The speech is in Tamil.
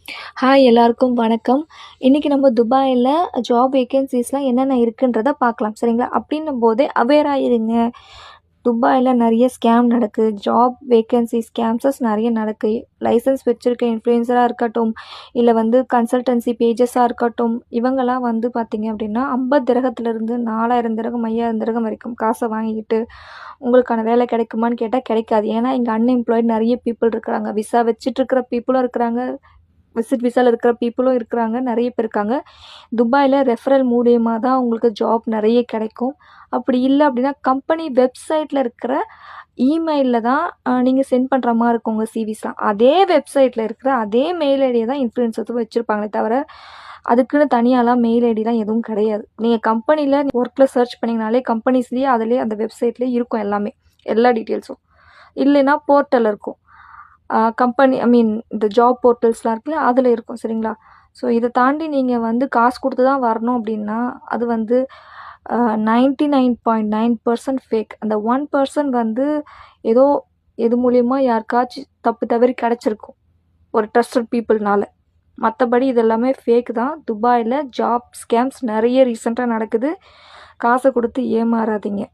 ஹாய் எல்லாருக்கும் வணக்கம். இன்னைக்கு நம்ம துபாயில ஜாப் வேகன்ஸீஸ்லாம் என்னென்ன இருக்குன்றத பார்க்கலாம். சரிங்களா? அப்படின்னும் போதே அவேர் ஆயிருங்க. துபாயில நெறைய ஸ்கேம் நடக்கு. ஜாப் வேகன்சி ஸ்கேம்ஸஸ் நெறைய நடக்கு. லைசென்ஸ் வச்சிருக்க இன்ஃப்ளூயன்சரா இருக்கட்டும், இல்ல வந்து கன்சல்டன்சி பேஜஸா இருக்கட்டும், இவங்கலாம் வந்து பார்த்தீங்க அப்படின்னா, 50 திரகத்திலிருந்து 4000 திரகம், 5000 திரகம் வரைக்கும் காச வாங்கிக்கிட்டு, உங்களுக்கான வேலை கிடைக்குமான்னு கேட்டா கிடைக்காது. ஏன்னா, இங்க அன்எம்ப்ளாய்டு நெறைய பீப்பிள் இருக்கிறாங்க. விசா வச்சுட்டு இருக்கிற பீப்பிளும் இருக்கிறாங்க. விசிட் விசால இருக்கிற பீப்புளும் இருக்கிறாங்க. நெறைய பேர் இருக்காங்க. துபாயில ரெஃபரல் மூலியமா தான் உங்களுக்கு ஜாப் நெறைய கிடைக்கும். அப்படி இல்ல அப்படின்னா, கம்பெனி வெப்சைட்ல இருக்கிற இமெயில்ல தான் நீங்க சென்ட் பண்ற மாரி இருக்கும் உங்க சிவிஸ்லாம். அதே வெப்சைட்ல இருக்கிற அதே மெயில் ஐடிய தான் இன்ஃப்ளூயன்சர்ஸும் வச்சிருப்பாங்களே தவிர, அதுக்குன்னு தனியாலாம் மெயில் ஐடிலாம் எதுவும் கிடையாது. நீங்க கம்பெனில ஒர்க்ல சர்ச் பண்ணீங்கனாலே கம்பெனிஸ்லயே அதிலயே அந்த வெப்சைட்லயே இருக்கும் எல்லாமே. எல்லா டீட்டெயில்ஸும். இல்லைன்னா போர்ட்டல்ல இருக்கும். கம்பெனி இந்த ஜாப் போர்ட்டல்ஸ்லாம் இருக்குல்ல, அதில இருக்கும். சரிங்களா? ஸோ இத தாண்டி நீங்க வந்து காசு குடுத்து தான் வரணும் அப்படின்னா, அது வந்து 99.9% ஃபேக். அந்த 1% வந்து ஏதோ எது மூலியமா யாருக்காச்சும் தப்பு தவறி கிடைச்சிருக்கும். ஒரு ட்ரஸ்டட் பீப்பிள்னால. மத்தபடி இது எல்லாமே ஃபேக் தான். துபாயில ஜாப் ஸ்கேம்ஸ் நெறைய ரீசென்ட்டா நடக்குது. காச குடுத்து ஏமாறாதீங்க.